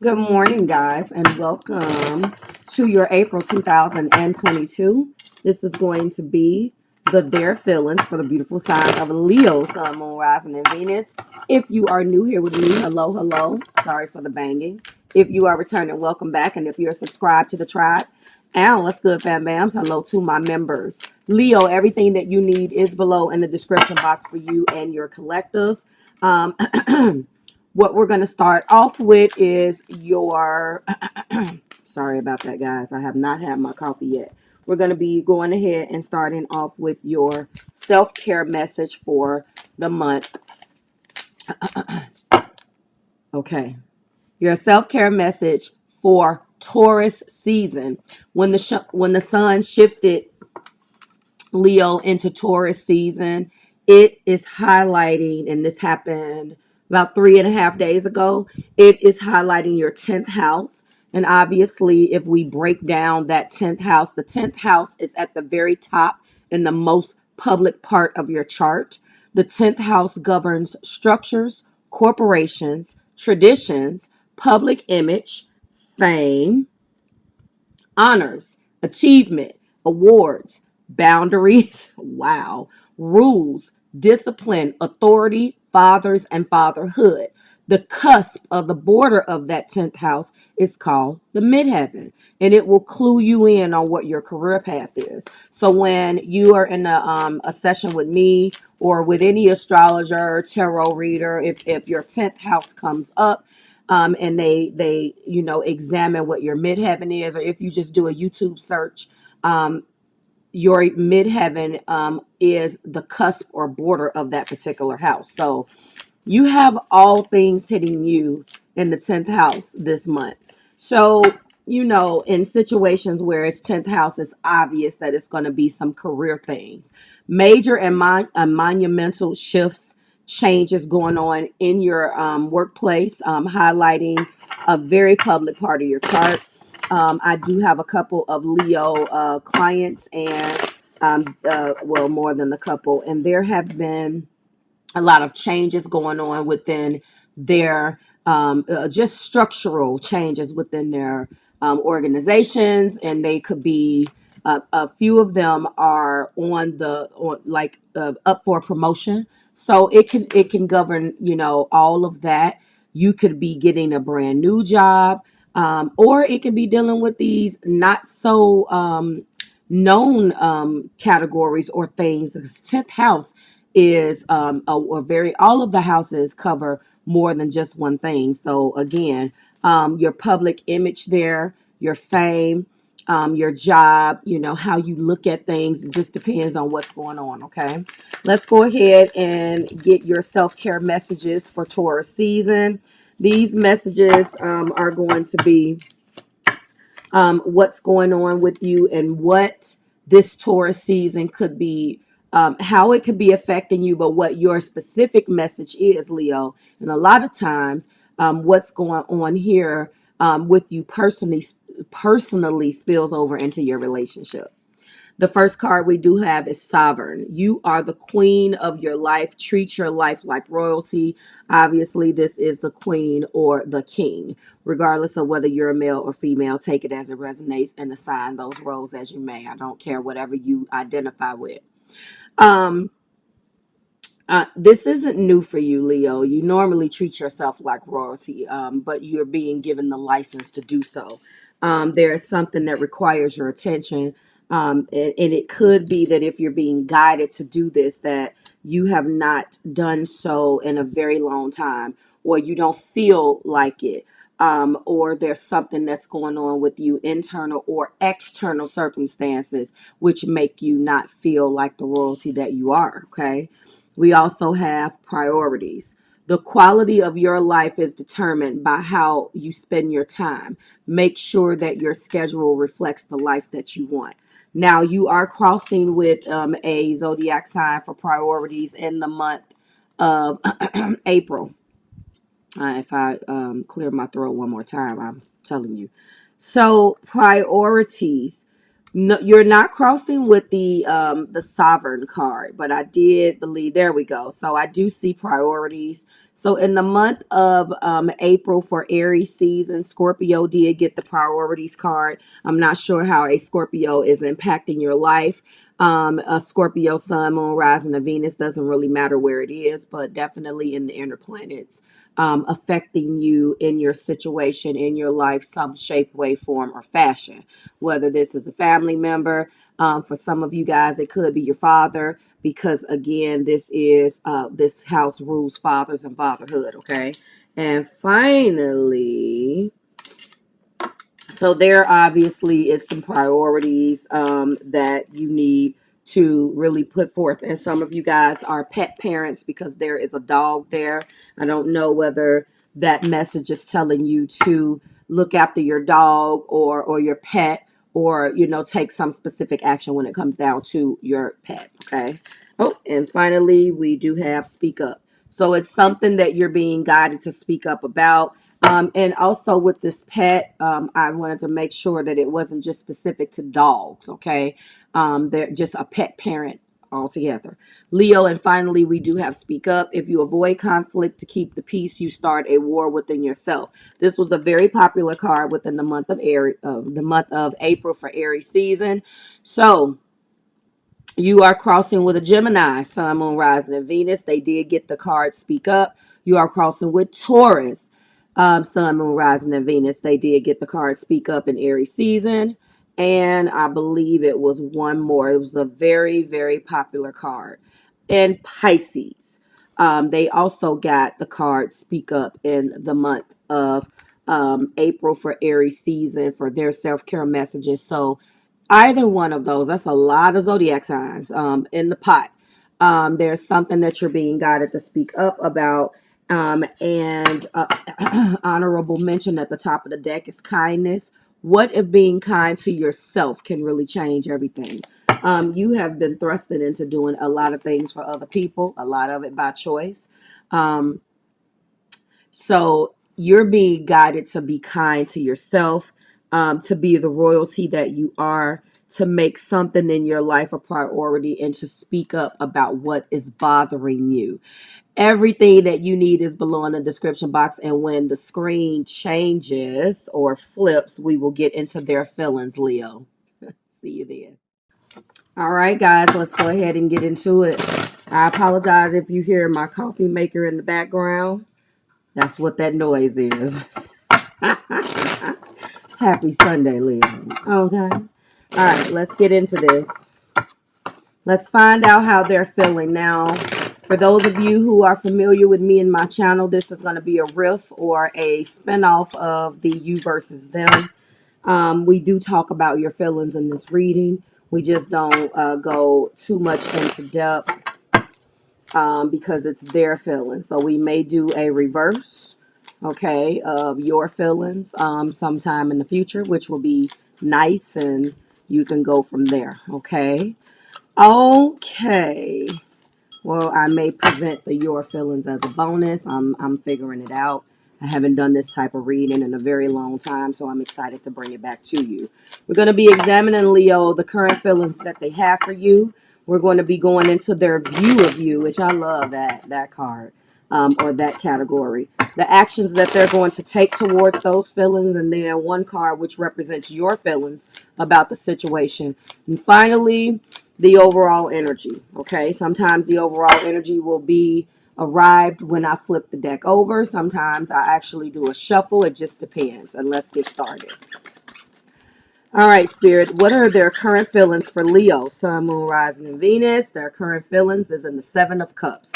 Good morning, guys, and welcome to your April 2022. This is going to be their feelings for the beautiful sign of Leo, Sun, Moon, Rising, and Venus. If you are new here with me, hello, hello. Sorry for the banging. If you are returning, welcome back. And if you're subscribed to the tribe, and what's good, fam bams? Hello to my members. Leo, everything that you need is below in the description box for you and your collective. Um, What we're going to start off with is your, sorry about that, guys. I have not had my coffee yet. We're going to be going ahead and starting off with your self-care message for the month. Okay. Your self-care message for Taurus season. When the sun shifted Leo into Taurus season, it is highlighting, and this happened about 3.5 days ago. It is highlighting your 10th house. And obviously, if we break down that 10th house, the 10th house is at the very top in the most public part of your chart. The 10th house governs structures, corporations, traditions, public image, fame, honors, achievement, awards, boundaries, wow, rules, discipline, authority, fathers, and fatherhood. The cusp of the border of that 10th house is called the midheaven, and it will clue you in on what your career path is. So when you are in a session with me or with any astrologer, tarot reader, if your 10th house comes up, and they examine what your midheaven is, or if you just do a YouTube search, your midheaven is the cusp or border of that particular house. So you have all things hitting you in the 10th house this month. So in situations where it's 10th house, it's obvious that it's going to be some career things, major and monumental shifts, changes going on in your workplace, highlighting a very public part of your chart. I do have a couple of Leo clients, and well, more than a couple, and there have been a lot of changes going on within their just structural changes within their organizations, and they could be a few of them are up for promotion. So it can govern all of that. You could be getting a brand new job, or it could be dealing with these not so known categories or things. 10th house is a very, all of the houses cover more than just one thing. So again, your public image there, your fame, your job, how you look at things, it just depends on what's going on. Okay, let's go ahead and get your self-care messages for Taurus season. These messages are going to be what's going on with you and what this Taurus season could be, how it could be affecting you, but what your specific message is, Leo. And a lot of times, what's going on here with you personally spills over into your relationship. The first card we do have is Sovereign. You are the queen of your life. Treat your life like royalty. Obviously, this is the queen or the king. Regardless of whether you're a male or female, take it as it resonates and assign those roles as you may. I don't care, whatever you identify with. This isn't new for you, Leo. You normally treat yourself like royalty, but you're being given the license to do so. There is something that requires your attention, and it could be that if you're being guided to do this, that you have not done so in a very long time, or you don't feel like it, or there's something that's going on with you, internal or external circumstances, which make you not feel like the royalty that you are. Okay. We also have priorities. The quality of your life is determined by how you spend your time. Make sure that your schedule reflects the life that you want. Now, you are crossing with a zodiac sign for priorities in the month of April. If I clear my throat one more time, I'm telling you. So, priorities. No, you're not crossing with the sovereign card, but I did believe, there we go. So I do see priorities. So in the month of April for Aries season, Scorpio did get the priorities card. I'm not sure how a Scorpio is impacting your life. A Scorpio sun, moon, rising of Venus, doesn't really matter where it is, but definitely in the inner planets, affecting you in your situation, in your life, some shape, way, form, or fashion. Whether this is a family member, for some of you guys, it could be your father, because again, this house rules fathers and fatherhood. Okay, and finally, so there obviously is some priorities that you need to really put forth. And some of you guys are pet parents because there is a dog there. I don't know whether that message is telling you to look after your dog or your pet, or, you know, take some specific action when it comes down to your pet. Okay. Oh, and finally, we do have speak up. So it's something that you're being guided to speak up about. And also with this pet, I wanted to make sure that it wasn't just specific to dogs, okay? They're just a pet parent altogether. Leo, and finally, we do have speak up. If you avoid conflict to keep the peace, you start a war within yourself. This was a very popular card within the month of April for Aries season. So you are crossing with a Gemini, Sun, Moon, Rising, and Venus. They did get the card Speak Up. You are crossing with Taurus, Sun, Moon, Rising, and Venus. They did get the card Speak Up in Aries season. And I believe it was one more. It was a very, very popular card. And Pisces. They also got the card Speak Up in the month of April for Aries season for their self-care messages. So either one of those, that's a lot of zodiac signs in the pot. There's something that you're being guided to speak up about. And honorable mention at the top of the deck is kindness. What if being kind to yourself can really change everything? You have been thrusted into doing a lot of things for other people, a lot of it by choice. So you're being guided to be kind to yourself, to be the royalty that you are, to make something in your life a priority, and to speak up about what is bothering you. Everything that you need is below in the description box. And when the screen changes or flips, we will get into their feelings, Leo. See you there. All right, guys, let's go ahead and get into it. I apologize if you hear my coffee maker in the background. That's what that noise is. Happy Sunday, Leo. Okay. All right, let's get into this. Let's find out how they're feeling. Now, for those of you who are familiar with me and my channel, this is going to be a riff or a spinoff of the You versus Them. We do talk about your feelings in this reading. We just don't go too much into depth because it's their feelings. So we may do a reverse, okay, of your feelings sometime in the future, which will be nice, and you can go from there, okay? Okay. Well, I may present the your feelings as a bonus. I'm figuring it out. I haven't done this type of reading in a very long time, so I'm excited to bring it back to you. We're going to be examining, Leo, the current feelings that they have for you. We're going to be going into their view of you, which I love that card, or that category. The actions that they're going to take towards those feelings, and then one card which represents your feelings about the situation. And finally, the overall energy. Okay, sometimes the overall energy will be arrived when I flip the deck over. Sometimes I actually do a shuffle. It just depends. And let's get started. All right, Spirit, what are their current feelings for Leo, Sun, Moon, Rising, and Venus? Their current feelings is in the Seven of Cups.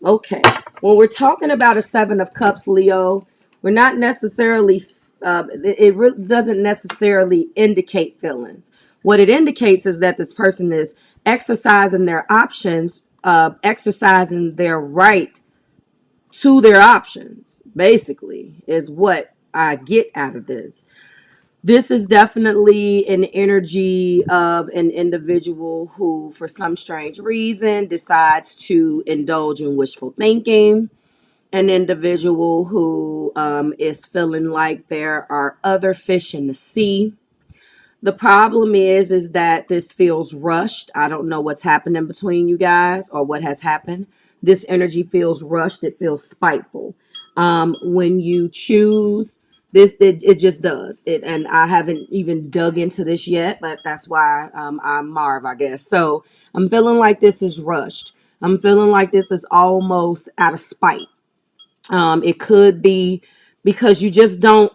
Okay, when we're talking about a Seven of Cups, Leo, we're not necessarily, it really doesn't necessarily indicate feelings. What it indicates is that this person is exercising their options, exercising their right to their options, basically, is what I get out of this. This is definitely an energy of an individual who, for some strange reason, decides to indulge in wishful thinking. An individual who is feeling like there are other fish in the sea. The problem is that this feels rushed. I don't know what's happening between you guys or what has happened. This energy feels rushed. It feels spiteful. When you choose this, it just does it. And I haven't even dug into this yet, but that's why I'm Marv, I guess. So I'm feeling like this is rushed. I'm feeling like this is almost out of spite. It could be because you just don't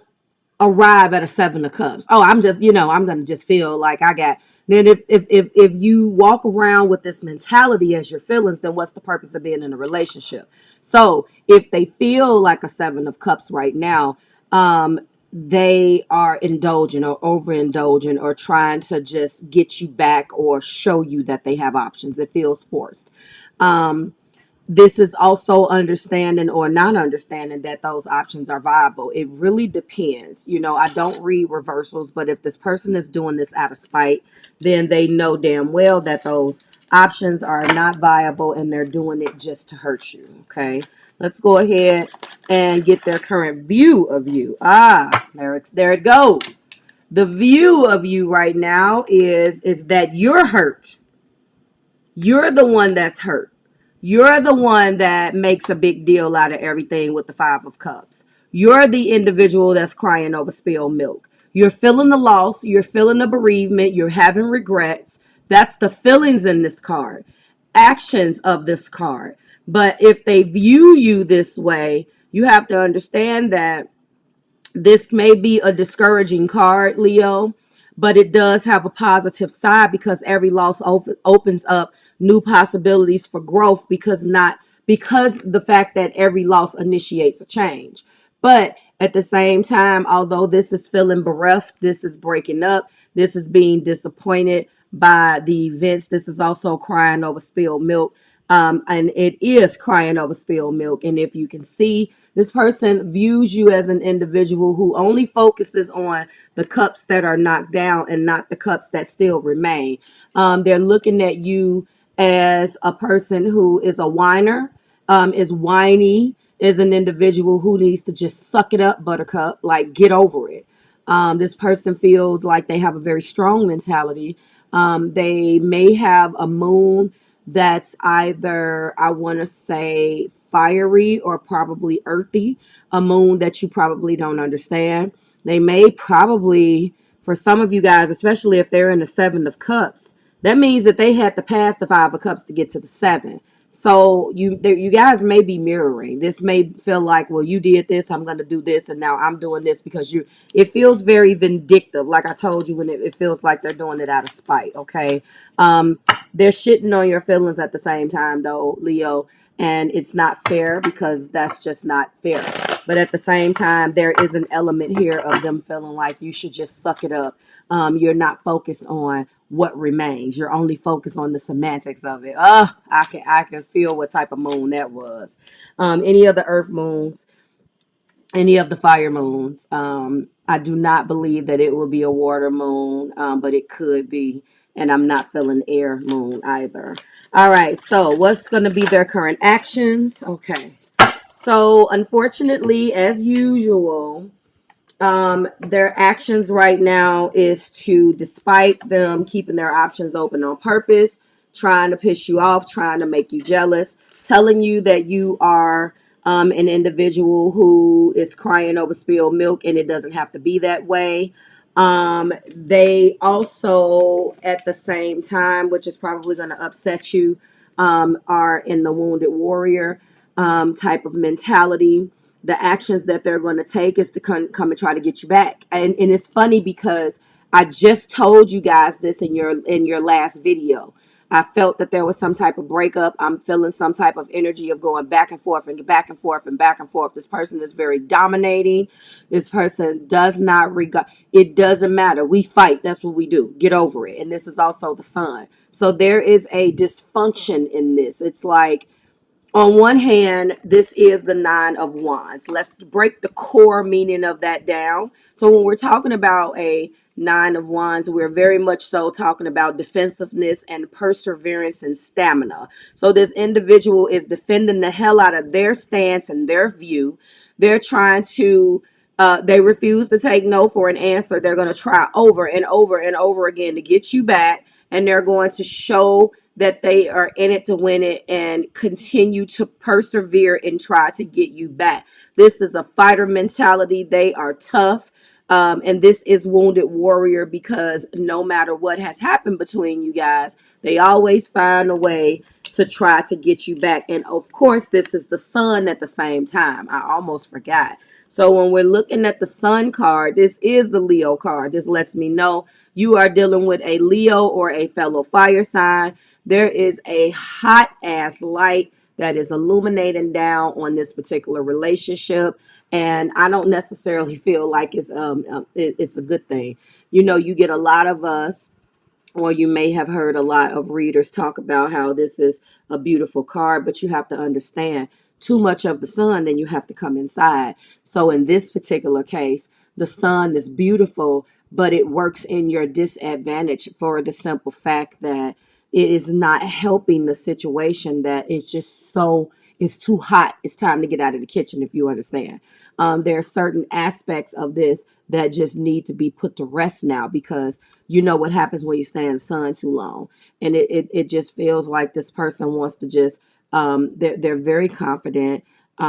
arrive at a 7 of cups. Oh, I'm just, I'm gonna just feel like I got. Then if you walk around with this mentality as your feelings, then what's the purpose of being in a relationship? So if they feel like a 7 of cups right now, they are indulgent or overindulgent or trying to just get you back or show you that they have options. It feels forced. This is also understanding or not understanding that those options are viable. It really depends. I don't read reversals, but if this person is doing this out of spite, then they know damn well that those options are not viable and they're doing it just to hurt you. Okay. Let's go ahead and get their current view of you. There it goes. The view of you right now is that you're hurt. You're the one that's hurt. You're the one that makes a big deal out of everything with the 5 of cups. You're the individual that's crying over spilled milk. You're feeling the loss. You're feeling the bereavement. You're having regrets. That's the feelings in this card. Actions of this card. But if they view you this way, you have to understand that this may be a discouraging card, Leo, but it does have a positive side because every loss opens up new possibilities for growth because the fact that every loss initiates a change. But at the same time, although this is feeling bereft, this is breaking up, this is being disappointed by the events, this is also crying over spilled milk. And it is crying over spilled milk. And if you can see, this person views you as an individual who only focuses on the cups that are knocked down and not the cups that still remain. They're looking at you as a person who is a whiner, is whiny, is an individual who needs to just suck it up, buttercup, like get over it. This person feels like they have a very strong mentality. They may have a moon that's either, I want to say, fiery or probably earthy, a moon that you probably don't understand. They may probably, for some of you guys, especially if they're in the 7 of cups, that means that they had to pass the 5 of cups to get to the 7. So you guys may be mirroring. This may feel like, well, you did this, I'm going to do this, and now I'm doing this because it feels very vindictive. Like I told you, when it feels like they're doing it out of spite, okay? They're shitting on your feelings at the same time, though, Leo, and it's not fair because that's just not fair. But at the same time, there is an element here of them feeling like you should just suck it up. You're not focused on what remains. You're only focused on the semantics of it. I can feel what type of moon that was. Any of the earth moons, any of the fire moons. I do not believe that it will be a water moon, but it could be. And I'm not feeling air moon either. All right. So what's going to be their current actions? Okay. So unfortunately, as usual, their actions right now is to, despite them keeping their options open on purpose, trying to piss you off, trying to make you jealous, telling you that you are an individual who is crying over spilled milk, and it doesn't have to be that way. They also, at the same time, which is probably going to upset you, are in the wounded warrior type of mentality. The actions that they're going to take is to come and try to get you back. And it's funny because I just told you guys this in your last video. I felt that there was some type of breakup. I'm feeling some type of energy of going back and forth and back and forth and back and forth. This person is very dominating. This person does not regard. It doesn't matter. We fight. That's what we do. Get over it. And this is also the sun. So there is a dysfunction in this. It's like, on one hand, this is the 9 of Wands. Let's break the core meaning of that down. So when we're talking about a 9 of Wands, we're very much so talking about defensiveness and perseverance and stamina. So this individual is defending the hell out of their stance and their view. They're trying to They refuse to take no for an answer. They're going to try over and over and over again to get you back, and they're going to show that they are in it to win it and continue to persevere and try to get you back. This is a fighter mentality. They are tough. And this is Wounded Warrior, because no matter what has happened between you guys, they always find a way to try to get you back. And of course, this is the sun at the same time. I almost forgot. So when we're looking at the sun card, this is the Leo card. This lets me know you are dealing with a Leo or a fellow fire sign. There is a hot ass light that is illuminating down on this particular relationship. And I don't necessarily feel like it's a good thing. You know, you get a lot of us, or you may have heard a lot of readers talk about how this is a beautiful card, but you have to understand, too much of the sun, then you have to come inside. So in this particular case, the sun is beautiful, but it works in your disadvantage for the simple fact that it is not helping the situation, that it's just so, it's too hot. It's time to get out of the kitchen, if you understand. There are certain aspects of this that just need to be put to rest now, because you know what happens when you stay in the sun too long. And it just feels like this person wants to just, they're very confident, they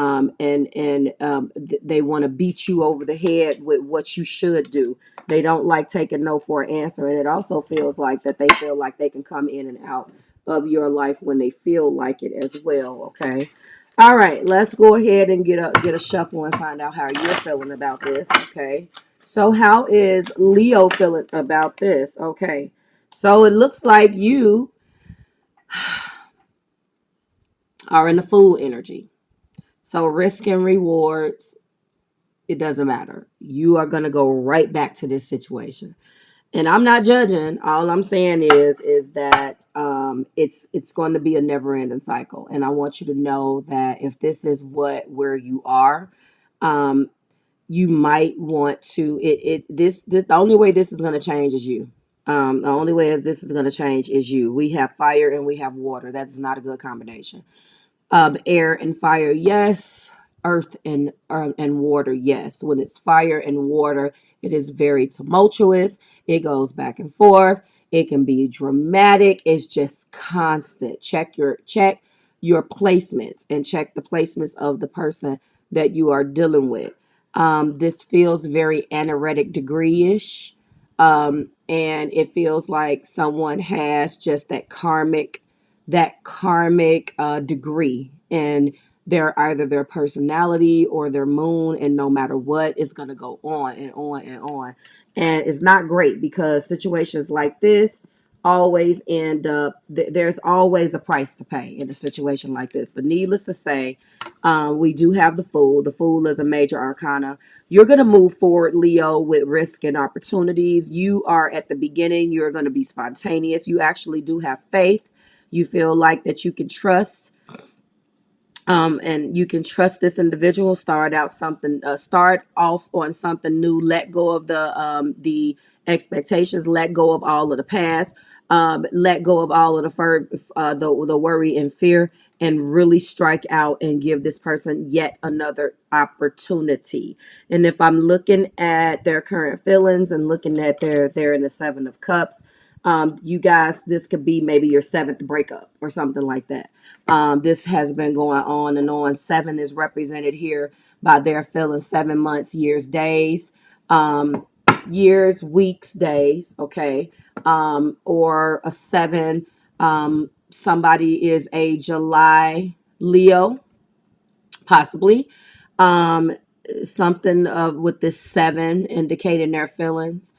want to beat you over the head with what you should do. They don't like taking no for an answer. And it also feels like that they feel like they can come in and out of your life when they feel like it as well. Okay. All right, let's go ahead and get a shuffle and find out how you're feeling about this. Okay. So how is Leo feeling about this? Okay. So it looks like you are in the Fool energy. So risk and rewards, it doesn't matter. You are going to go right back to this situation. And I'm not judging. All I'm saying is that it's going to be a never-ending cycle. And I want you to know that if this is where you are, you might want to this the only way this is going to change is you. The only way this is going to change is you. We have fire and we have water. That's not a good combination. Air and fire, yes. Earth and water, yes. When it's fire and water, it is very tumultuous. It goes back and forth. It can be dramatic. It's just constant. Check your placements, and check the placements of the person that you are dealing with. This feels very anoretic degree-ish. And it feels like someone has just that karmic degree, and they're either their personality or their moon, and no matter what, it's going to go on and on and on. And it's not great, because situations like this always end up, there's always a price to pay in a situation like this. But needless to say, we do have the Fool. The Fool is a major arcana. You're going to move forward, Leo, with risk and opportunities. You are at the beginning. You're going to be spontaneous. You actually do have faith. You feel like that you can trust, and you can trust this individual. Start off on something new. Let go of the expectations. Let go of all of the past. Let go of all of the worry and fear, and really strike out and give this person yet another opportunity. And if I'm looking at their current feelings and looking at they're in the Seven of Cups, you guys, this could be maybe your seventh breakup or something like that. This has been going on and on. Seven is represented here by their feeling 7 months, years, days, years, weeks, days. Okay. Or a seven. Somebody is a July Leo, possibly. Something with this seven indicating their feelings.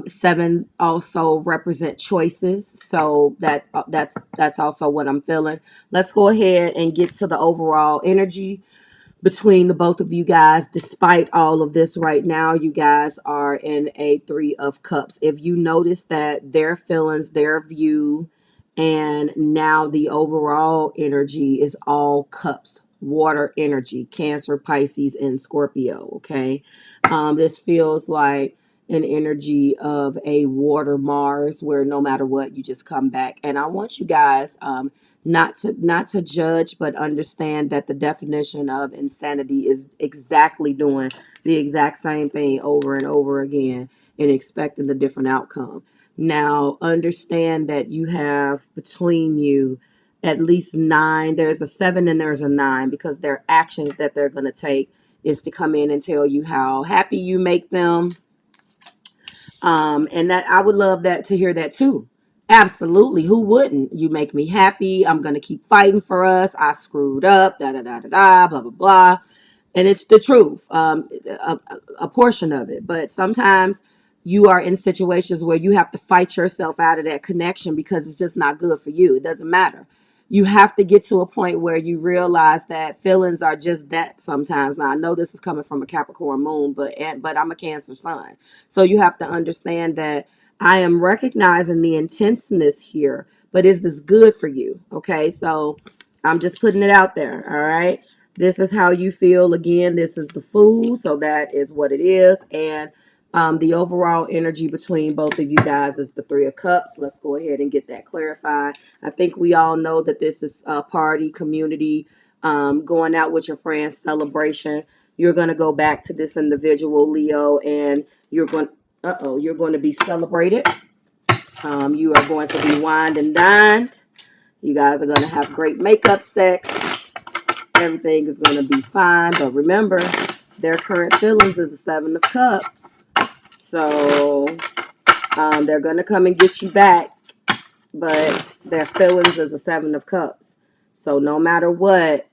Seven also represent choices, so that's also what I'm feeling. Let's go ahead and get to the overall energy between the both of you guys. Despite all of this right now, you guys are in a Three of Cups. If you notice that their feelings, their view, and now the overall energy is all cups, water energy, Cancer, Pisces, and Scorpio. Okay. This feels like an energy of a water Mars, where no matter what, you just come back. And I want you guys not to judge, but understand that the definition of insanity is exactly doing the exact same thing over and over again and expecting a different outcome. Now, understand that you have between you at least 9. There's a 7 and there's a 9, because their actions that they're going to take is to come in and tell you how happy you make them. And that I would love that to hear that too. Absolutely. Who wouldn't? You make me happy. I'm going to keep fighting for us. I screwed up, da, da, da, da, da, blah, blah, blah. And it's the truth, a portion of it. But sometimes you are in situations where you have to fight yourself out of that connection because it's just not good for you. It doesn't matter. You have to get to a point where you realize that feelings are just that sometimes. Now, I know this is coming from a Capricorn moon, but I'm a Cancer sun. So you have to understand that I am recognizing the intenseness here, but is this good for you? Okay, so I'm just putting it out there, all right? This is how you feel. Again, this is the Fool, so that is what it is. And the overall energy between both of you guys is the 3 of Cups. Let's go ahead and get that clarified. I think we all know that this is a party, community, going out with your friends, celebration. You're going to go back to this individual, Leo, and you're going to be celebrated. You are going to be wined and dined. You guys are going to have great makeup sex. Everything is going to be fine. But remember, their current feelings is the 7 of Cups. So they're going to come and get you back. But their feelings is the 7 of Cups. So no matter what,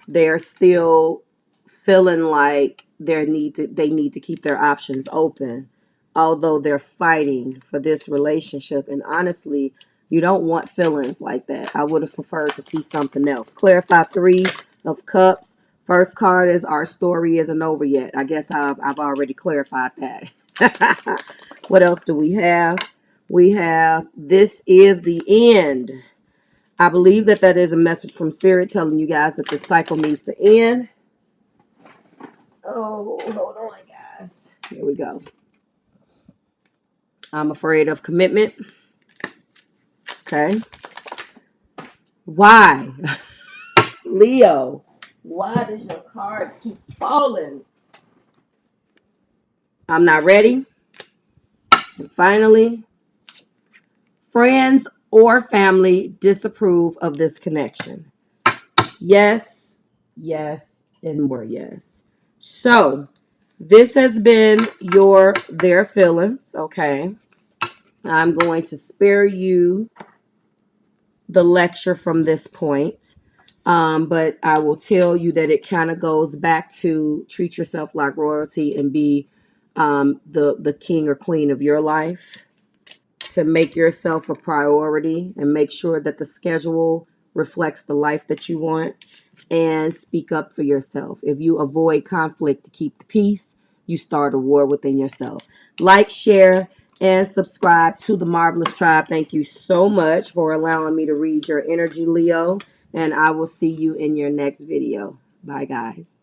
they're still feeling like they need to keep their options open, although they're fighting for this relationship. And honestly, you don't want feelings like that. I would have preferred to see something else. Clarify 3 of Cups. First card is our story isn't over yet. I guess I've already clarified that. What else do we have? We have this is the end. I believe that is a message from Spirit telling you guys that this cycle needs to end. Oh, hold on, guys. Here we go. I'm afraid of commitment. Okay. Why? Leo, why does your cards keep falling? I'm not ready. And finally, friends or family disapprove of this connection. Yes, yes, and more yes. So, this has been their feelings, okay? I'm going to spare you the lecture from this point. But I will tell you that it kind of goes back to treat yourself like royalty and be the king or queen of your life, to make yourself a priority and make sure that the schedule reflects the life that you want, and speak up for yourself. If you avoid conflict to keep the peace, you start a war within yourself. Like, share, and subscribe to the Marvelous Tribe. Thank you so much for allowing me to read your energy, Leo. And I will see you in your next video. Bye, guys.